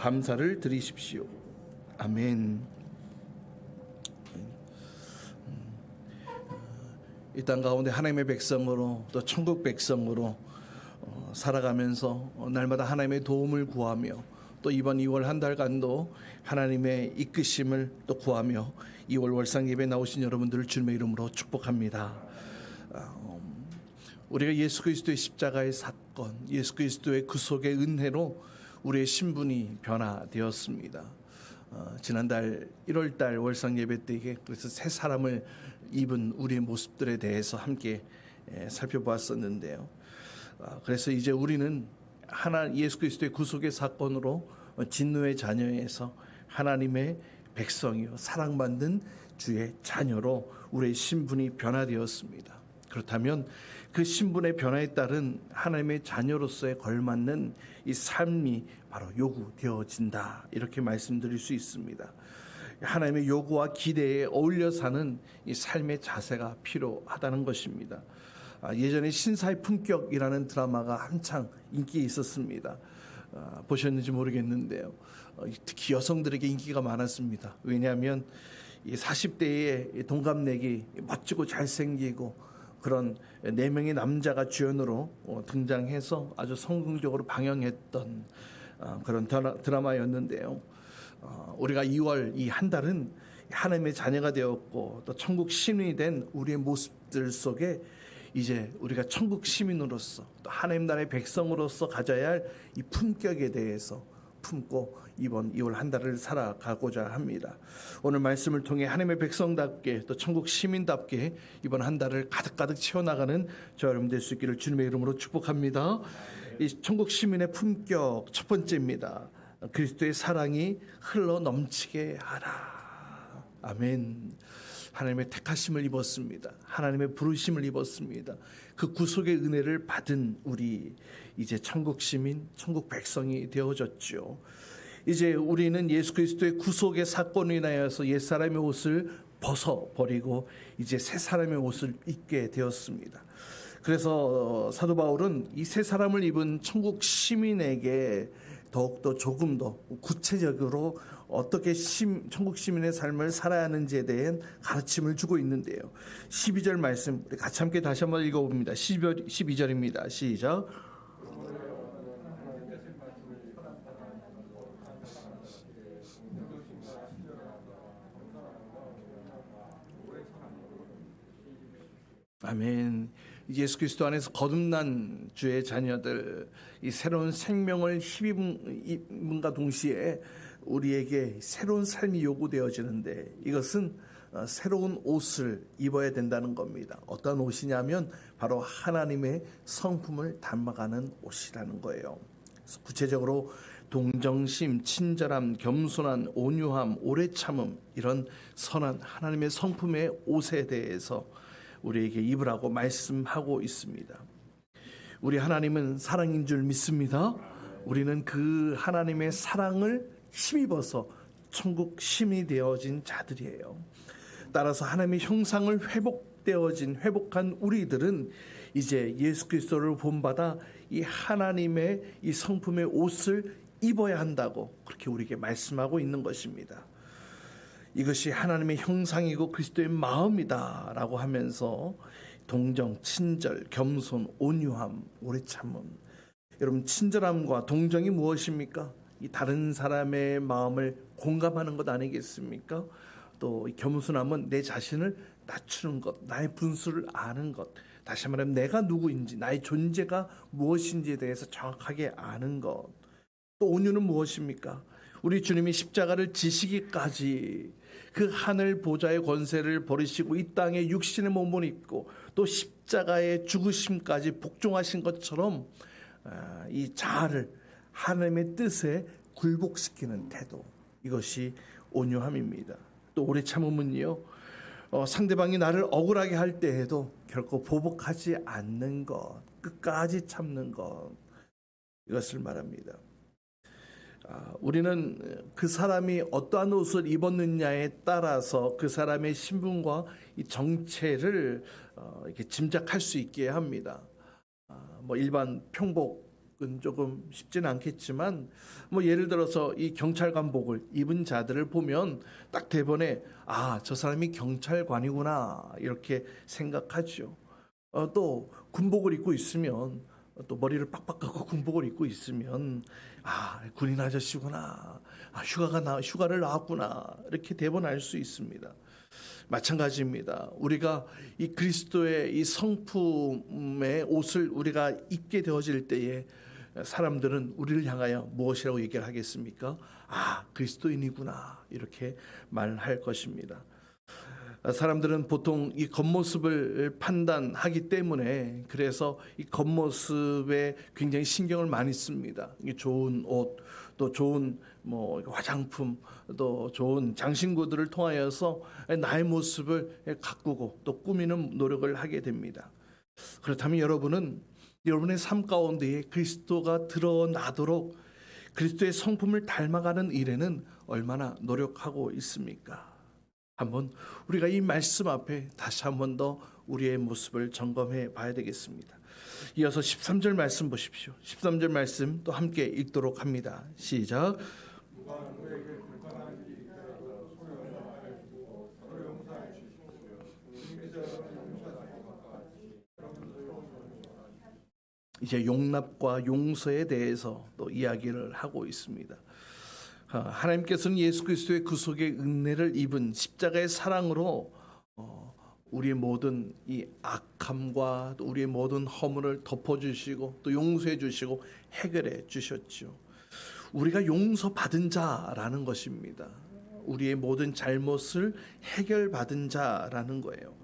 감사를 드리십시오. 아멘. 이 땅 가운데 하나님의 백성으로 또 천국 백성으로 살아가면서 날마다 하나님의 도움을 구하며 또 이번 2월 한 달간도 하나님의 이끄심을 또 구하며 2월 월상 예배 나오신 여러분들을 주님의 이름으로 축복합니다. 우리가 예수 그리스도의 십자가의 사건, 예수 그리스도의 구속의 은혜로 우리의 신분이 변화되었습니다. 지난달 1월달 월상 예배 때에 그래서 새 사람을 입은 우리의 모습들에 대해서 함께 살펴보았었는데요. 그래서 이제 우리는 예수 그리스도의 구속의 사건으로 진노의 자녀에서 하나님의 백성이요 사랑받는 주의 자녀로 우리의 신분이 변화되었습니다. 그렇다면 그 신분의 변화에 따른 하나님의 자녀로서의 걸맞는 이 삶이 바로 요구되어진다, 이렇게 말씀드릴 수 있습니다. 하나님의 요구와 기대에 어울려 사는 이 삶의 자세가 필요하다는 것입니다. 예전에 신사의 품격이라는 드라마가 한창 인기 있었습니다. 보셨는지 모르겠는데요. 특히 여성들에게 인기가 많았습니다. 왜냐하면 이 40대의 동갑내기 멋지고 잘생기고 그런 4명의 남자가 주연으로 등장해서 아주 성공적으로 방영했던 그런 드라마였는데요. 우리가 2월 이 한 달은 하나님의 자녀가 되었고 또 천국 시민이 된 우리의 모습들 속에 이제 우리가 천국 시민으로서 또 하나님 나라의 백성으로서 가져야 할 이 품격에 대해서 품고 이번 2월 한 달을 살아가고자 합니다. 오늘 말씀을 통해 하나님의 백성답게 또 천국 시민답게 이번 한 달을 가득가득 채워나가는 저 여러분 될 수 있기를 주님의 이름으로 축복합니다. 이 천국 시민의 품격 첫 번째입니다. 그리스도의 사랑이 흘러 넘치게 하라. 아멘. 하나님의 택하심을 입었습니다. 하나님의 부르심을 입었습니다. 그 구속의 은혜를 받은 우리 이제 천국 시민, 천국 백성이 되어졌죠. 이제 우리는 예수 그리스도의 구속의 사건으로 인하여서 옛사람의 옷을 벗어버리고 이제 새 사람의 옷을 입게 되었습니다. 그래서 사도 바울은 이 새 사람을 입은 천국 시민에게 더욱더 조금 더 구체적으로 어떻게 천국 시민의 삶을 살아야 하는지에 대한 가르침을 주고 있는데요. 12절 말씀 우리 같이 함께 다시 한번 읽어봅니다. 12절입니다. 시작. 아멘. 예수 그리스도 안에서 거듭난 주의 자녀들, 이 새로운 생명을 힘입음과 동시에 우리에게 새로운 삶이 요구되어지는데 이것은 새로운 옷을 입어야 된다는 겁니다. 어떤 옷이냐면 바로 하나님의 성품을 담아가는 옷이라는 거예요. 구체적으로 동정심, 친절함, 겸손함, 온유함, 오래 참음, 이런 선한 하나님의 성품의 옷에 대해서 우리에게 입으라고 말씀하고 있습니다. 우리 하나님은 사랑인 줄 믿습니다. 우리는 그 하나님의 사랑을 힘입어서 천국 시민이 되어진 자들이에요. 따라서 하나님의 형상을 회복한 우리들은 이제 예수 그리스도를 본받아 이 하나님의 이 성품의 옷을 입어야 한다고 그렇게 우리에게 말씀하고 있는 것입니다. 이것이 하나님의 형상이고 그리스도의 마음이다라고 하면서 동정, 친절, 겸손, 온유함, 오래 참음. 여러분, 친절함과 동정이 무엇입니까? 이 다른 사람의 마음을 공감하는 것 아니겠습니까? 또 이 겸손함은 내 자신을 낮추는 것, 나의 분수를 아는 것. 다시 말하면 내가 누구인지, 나의 존재가 무엇인지에 대해서 정확하게 아는 것. 또 온유는 무엇입니까? 우리 주님이 십자가를 지시기까지 그 하늘 보좌의 권세를 버리시고 이 땅에 육신의 몸을 입고 또 십자가의 죽으심까지 복종하신 것처럼 이 자아를 하나님의 뜻에 굴복시키는 태도, 이것이 온유함입니다. 또 오래 참음은요, 상대방이 나를 억울하게 할 때에도 결코 보복하지 않는 것, 끝까지 참는 것, 이것을 말합니다. 우리는 그 사람이 어떠한 옷을 입었느냐에 따라서 그 사람의 신분과 이 정체를 이렇게 짐작할 수 있게 합니다. 일반 평복 조금 쉽지는 않겠지만 뭐 예를 들어서 이 경찰관복을 입은 자들을 보면 딱 대번에 저 사람이 경찰관이구나 이렇게 생각하죠. 또 군복을 입고 있으면 또 머리를 빡빡 깎고 군복을 입고 있으면 군인 아저씨구나, 휴가를 나왔구나 이렇게 대번 알 수 있습니다. 마찬가지입니다. 우리가 이 그리스도의 이 성품의 옷을 우리가 입게 되어질 때에 사람들은 우리를 향하여 무엇이라고 얘기를 하겠습니까? 그리스도인이구나 이렇게 말할 것입니다. 사람들은 보통 이 겉모습을 판단하기 때문에 그래서 이 겉모습에 굉장히 신경을 많이 씁니다. 좋은 옷, 또 좋은 화장품, 또 좋은 장신구들을 통하여서 나의 모습을 가꾸고 또 꾸미는 노력을 하게 됩니다. 그렇다면 여러분은 여러분의 삶 가운데에 그리스도가 드러나도록 그리스도의 성품을 닮아가는 일에는 얼마나 노력하고 있습니까? 한번 우리가 이 말씀 앞에 다시 한번 더 우리의 모습을 점검해 봐야 되겠습니다. 이어서 13절 말씀 보십시오. 13절 말씀 또 함께 읽도록 합니다. 시작. 이제 용납과 용서에 대해서 또 이야기를 하고 있습니다. 하나님께서는 예수 그리스도의 구속의 은혜를 입은 십자가의 사랑으로 우리의 모든 이 악함과 또 우리의 모든 허물을 덮어주시고 또 용서해 주시고 해결해 주셨죠. 우리가 용서받은 자라는 것입니다. 우리의 모든 잘못을 해결받은 자라는 거예요.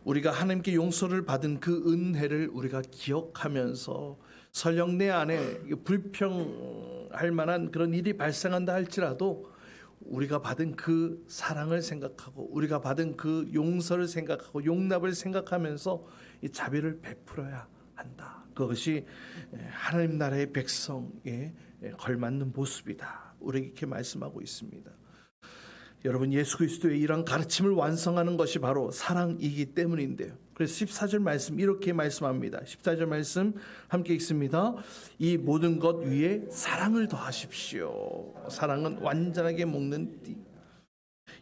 우리가 하나님께 용서를 받은 그 은혜를 우리가 기억하면서 설령 내 안에 불평할 만한 그런 일이 발생한다 할지라도 우리가 받은 그 사랑을 생각하고 우리가 받은 그 용서를 생각하고 용납을 생각하면서 이 자비를 베풀어야 한다. 그것이 하나님 나라의 백성에 걸맞는 모습이다. 우리에게 이렇게 말씀하고 있습니다. 여러분, 예수 그리스도의 이런 가르침을 완성하는 것이 바로 사랑이기 때문인데요. 그래서 14절 말씀 이렇게 말씀합니다. 14절 말씀 함께 읽습니다. 이 모든 것 위에 사랑을 더하십시오. 사랑은 완전하게 먹는 띠.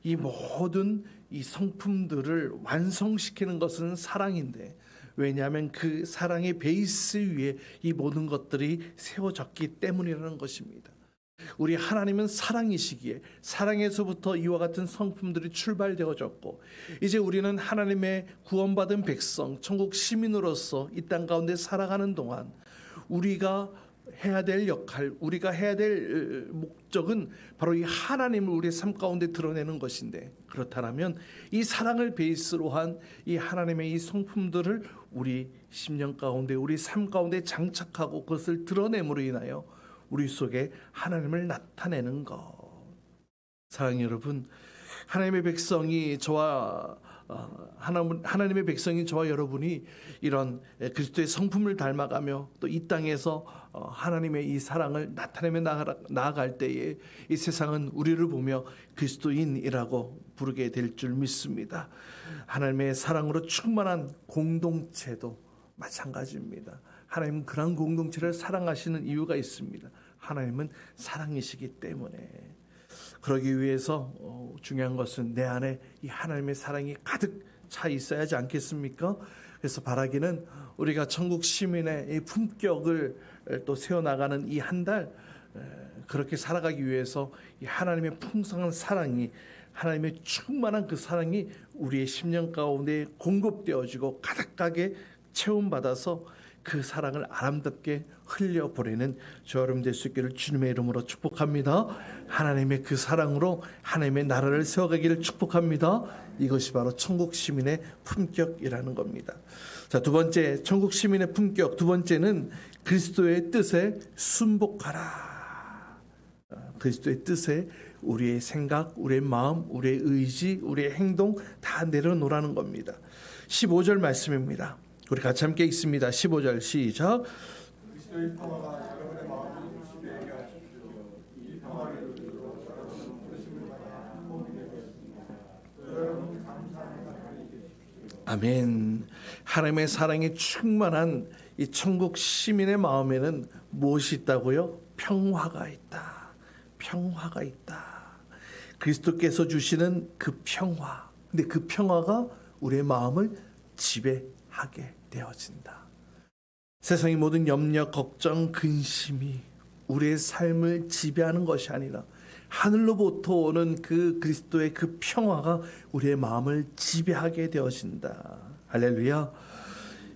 이 모든 이 성품들을 완성시키는 것은 사랑인데, 왜냐하면 그 사랑의 베이스 위에 이 모든 것들이 세워졌기 때문이라는 것입니다. 우리 하나님은 사랑이시기에 사랑에서부터 이와 같은 성품들이 출발되어졌고, 이제 우리는 하나님의 구원받은 백성, 천국 시민으로서 이 땅 가운데 살아가는 동안 우리가 해야 될 역할, 우리가 해야 될 목적은 바로 이 하나님을 우리의 삶 가운데 드러내는 것인데, 그렇다면 이 사랑을 베이스로 한 이 하나님의 이 성품들을 우리 심령 가운데, 우리 삶 가운데 장착하고 그것을 드러냄으로 인하여 우리 속에 하나님을 나타내는 것. 사랑하는 여러분, 하나님의 백성이 저와 하나님의 백성인 저와 여러분이 이런 그리스도의 성품을 닮아가며 또 이 땅에서 하나님의 이 사랑을 나타내며 나아갈 때에 이 세상은 우리를 보며 그리스도인이라고 부르게 될 줄 믿습니다. 하나님의 사랑으로 충만한 공동체도 마찬가지입니다. 하나님은 그런 공동체를 사랑하시는 이유가 있습니다. 하나님은 사랑이시기 때문에. 그러기 위해서 중요한 것은 내 안에 이 하나님의 사랑이 가득 차 있어야 하지 않겠습니까? 그래서 바라기는 우리가 천국 시민의 이 품격을 또 세워나가는 이 한 달, 그렇게 살아가기 위해서 이 하나님의 풍성한 사랑이, 하나님의 충만한 그 사랑이 우리의 심령 가운데 공급되어지고 가득하게 체험받아서 그 사랑을 아름답게 흘려보내는 저 여러분 될 수 있기를 주님의 이름으로 축복합니다. 하나님의 그 사랑으로 하나님의 나라를 세워가기를 축복합니다. 이것이 바로 천국 시민의 품격이라는 겁니다. 자, 두 번째, 천국 시민의 품격 두 번째는 그리스도의 뜻에 순복하라. 그리스도의 뜻에 우리의 생각, 우리의 마음, 우리의 의지, 우리의 행동 다 내려놓으라는 겁니다. 15절 말씀입니다. 우리 같이 함께 읽습니다. 15절 시작. 그리스도의 평화가 여러분의 마음을 주시게 하십시오. 이 평화를 누리도록 여러분은 부르심을 받아 복이 되었습니다. 여러분 감사합니다. 아멘. 하나님의 사랑이 충만한 이 천국 시민의 마음에는 무엇이 있다고요? 평화가 있다. 평화가 있다. 그리스도께서 주시는 그 평화. 근데 그 평화가 우리의 마음을 지배하게 되어진다. 세상의 모든 염려, 걱정, 근심이 우리의 삶을 지배하는 것이 아니라 하늘로부터 오는 그 그리스도의 그 평화가 우리의 마음을 지배하게 되어진다. 할렐루야.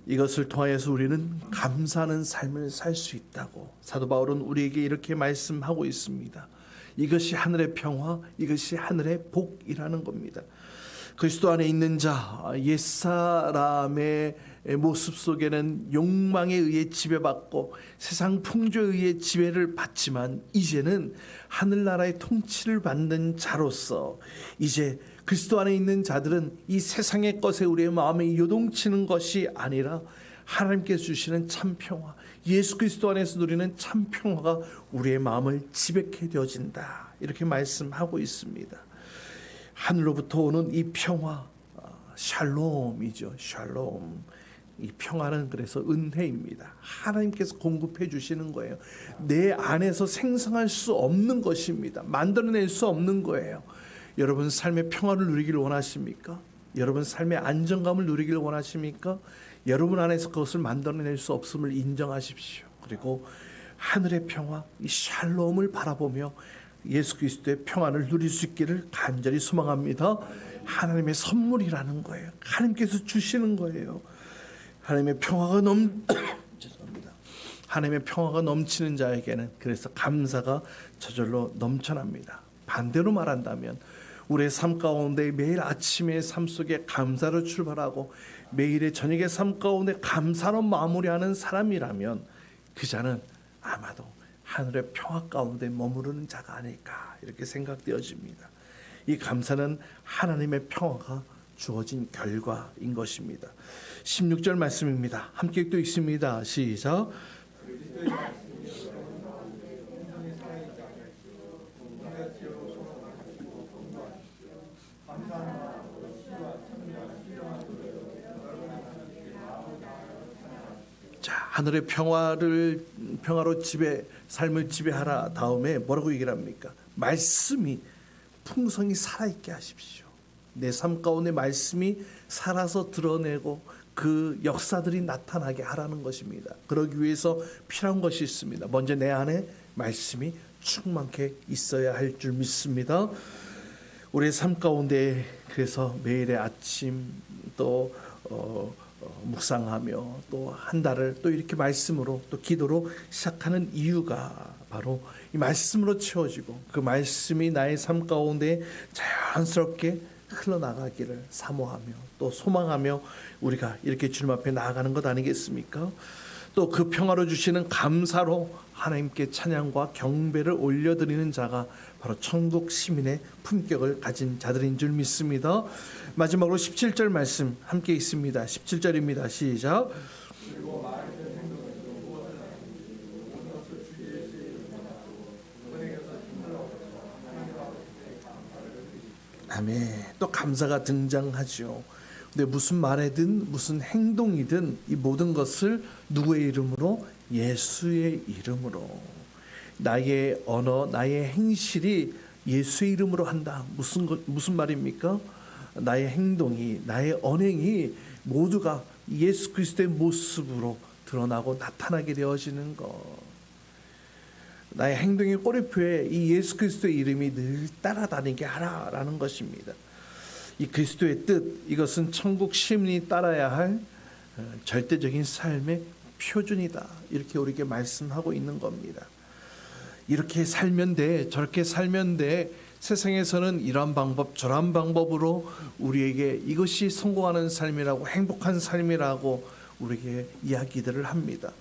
이것을 통하여서 우리는 감사하는 삶을 살 수 있다고 사도 바울은 우리에게 이렇게 말씀하고 있습니다. 이것이 하늘의 평화, 이것이 하늘의 복이라는 겁니다. 그리스도 안에 있는 자, 옛사람의 모습 속에는 욕망에 의해 지배받고 세상 풍조에 의해 지배를 받지만 이제는 하늘나라의 통치를 받는 자로서 이제 그리스도 안에 있는 자들은 이 세상의 것에 우리의 마음이 요동치는 것이 아니라 하나님께서 주시는 참 평화, 예수 그리스도 안에서 누리는 참 평화가 우리의 마음을 지배케 되어진다. 이렇게 말씀하고 있습니다. 하늘로부터 오는 이 평화, 샬롬이죠. 샬롬. 이 평화는 그래서 은혜입니다. 하나님께서 공급해 주시는 거예요. 내 안에서 생성할 수 없는 것입니다. 만들어낼 수 없는 거예요. 여러분 삶의 평화를 누리기를 원하십니까? 여러분 삶의 안정감을 누리기를 원하십니까? 여러분 안에서 그것을 만들어낼 수 없음을 인정하십시오. 그리고 하늘의 평화, 이 샬롬을 바라보며 예수 그리스도의 평안을 누릴 수 있기를 간절히 소망합니다. 하나님의 선물이라는 거예요. 하나님께서 주시는 거예요. 하나님의 평화가 죄송합니다. 하나님의 평화가 넘치는 자에게는 그래서 감사가 저절로 넘쳐납니다. 반대로 말한다면 우리의 삶 가운데 매일 아침의 삶 속에 감사로 출발하고 매일의 저녁의 삶 가운데 감사로 마무리하는 사람이라면 그 자는 아마도 하늘의 평화 가운데 머무르는 자가 아닐까 이렇게 생각되어집니다. 이 감사는 하나님의 평화가 주어진 결과인 것입니다. 16절 말씀입니다. 함께 읽겠습니다. 시작. 자, 하늘의 평화로 삶을 지배하라 다음에 뭐라고 얘기를 합니까? 말씀이 풍성히 살아있게 하십시오. 내 삶 가운데 말씀이 살아서 드러내고 그 역사들이 나타나게 하라는 것입니다. 그러기 위해서 필요한 것이 있습니다. 먼저 내 안에 말씀이 충만케 있어야 할 줄 믿습니다. 우리의 삶 가운데 그래서 매일의 아침 또 묵상하며 또 한 달을 또 이렇게 말씀으로 또 기도로 시작하는 이유가 바로 이 말씀으로 채워지고 그 말씀이 나의 삶 가운데 자연스럽게 흘러나가기를 사모하며 또 소망하며 우리가 이렇게 주님 앞에 나아가는 것 아니겠습니까? 또 그 평화로 주시는 감사로 하나님께 찬양과 경배를 올려드리는 자가 바로 천국 시민의 품격을 가진 자들인 줄 믿습니다. 마지막으로 17절 말씀 함께 있습니다. 17절입니다. 시작. 아멘. 또 감사가 등장하죠. 근데 무슨 말이든 무슨 행동이든 이 모든 것을 누구의 이름으로? 예수의 이름으로. 나의 언어, 나의 행실이 예수의 이름으로 한다. 무슨 말입니까? 나의 행동이, 나의 언행이 모두가 예수 그리스도의 모습으로 드러나고 나타나게 되어지는 것. 나의 행동의 꼬리표에 이 예수 그리스도의 이름이 늘 따라다니게 하라라는 것입니다. 이 그리스도의 뜻, 이것은 천국 시민이 따라야 할 절대적인 삶의 표준이다. 이렇게 우리에게 말씀하고 있는 겁니다. 이렇게 살면 돼, 저렇게 살면 돼. 세상에서는 이런 방법, 저런 방법으로 우리에게 이것이 성공하는 삶이라고, 행복한 삶이라고 우리에게 이야기들을 합니다.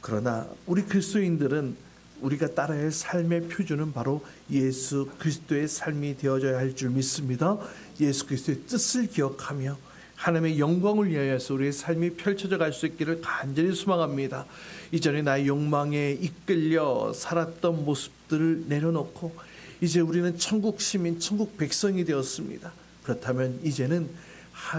그러나 우리 그리스도인들은 우리가 따라야 할 삶의 표준은 바로 예수 그리스도의 삶이 되어져야 할 줄 믿습니다. 예수 그리스도의 뜻을 기억하며 하나님의 영광을 위하여서 우리의 삶이 펼쳐져 갈 수 있기를 간절히 소망합니다. 이전에 나의 욕망에 이끌려 살았던 모습들을 내려놓고 이제 우리는 천국 시민, 천국 백성이 되었습니다. 그렇다면 이제는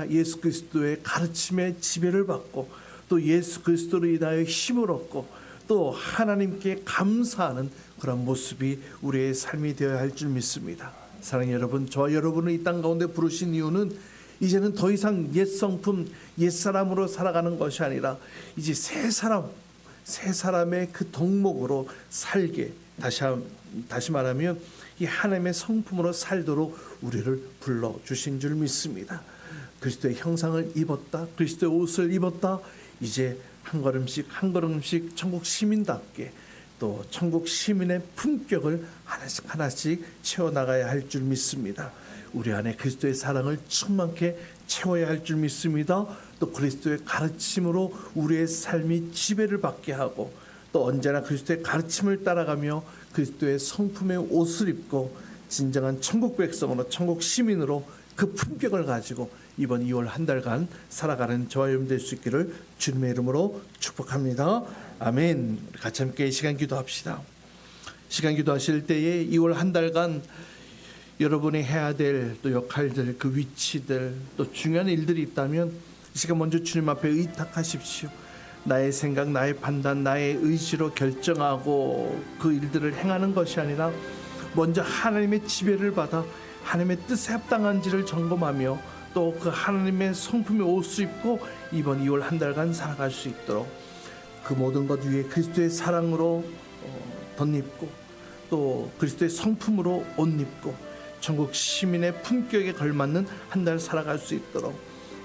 예수 그리스도의 가르침에 지배를 받고 또 예수 그리스도로 인하여 힘을 얻고 또 하나님께 감사하는 그런 모습이 우리의 삶이 되어야 할 줄 믿습니다. 사랑하는 여러분, 저와 여러분을 이 땅 가운데 부르신 이유는 이제는 더 이상 옛 성품, 옛 사람으로 살아가는 것이 아니라 이제 새 사람의 그 덕목으로 살게, 다시 말하면 이 하나님의 성품으로 살도록 우리를 불러주신 줄 믿습니다. 그리스도의 형상을 입었다, 그리스도의 옷을 입었다. 이제 한 걸음씩 한 걸음씩 천국 시민답게 또 천국 시민의 품격을 하나씩 채워나가야 할 줄 믿습니다. 우리 안에 그리스도의 사랑을 충만케 채워야 할 줄 믿습니다. 또 그리스도의 가르침으로 우리의 삶이 지배를 받게 하고 또 언제나 그리스도의 가르침을 따라가며 그리스도의 성품의 옷을 입고 진정한 천국 백성으로 천국 시민으로 그 품격을 가지고 이번 2월 한 달간 살아가는 저와 여러분 될 수 있기를 주님의 이름으로 축복합니다. 아멘. 우리 같이 함께 시간 기도합시다. 시간 기도하실 때에 2월 한 달간 여러분이 해야 될 또 역할들, 그 위치들, 또 중요한 일들이 있다면 이 시간 먼저 주님 앞에 의탁하십시오. 나의 생각, 나의 판단, 나의 의지로 결정하고 그 일들을 행하는 것이 아니라 먼저 하나님의 지배를 받아 하나님의 뜻에 합당한지를 점검하며 또 그 하나님의 성품의 옷을 입고 이번 2월 한 달간 살아갈 수 있도록 그 모든 것 위에 그리스도의 사랑으로 덧입고 또 그리스도의 성품으로 옷 입고 천국 시민의 품격에 걸맞는 한 달 살아갈 수 있도록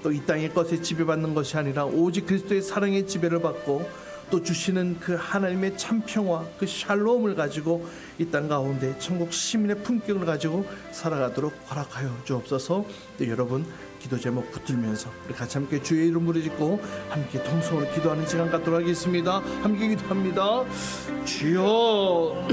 또 이 땅의 것에 지배받는 것이 아니라 오직 그리스도의 사랑의 지배를 받고 또 주시는 그 하나님의 참평화, 그 샬롬을 가지고 이 땅 가운데 천국 시민의 품격을 가지고 살아가도록 허락하여 주옵소서. 또 여러분 기도 제목 붙들면서 우리 같이 함께 주의 이름 부르짖고 함께 통성으로 기도하는 시간 갖도록 하겠습니다. 함께 기도합니다. 주여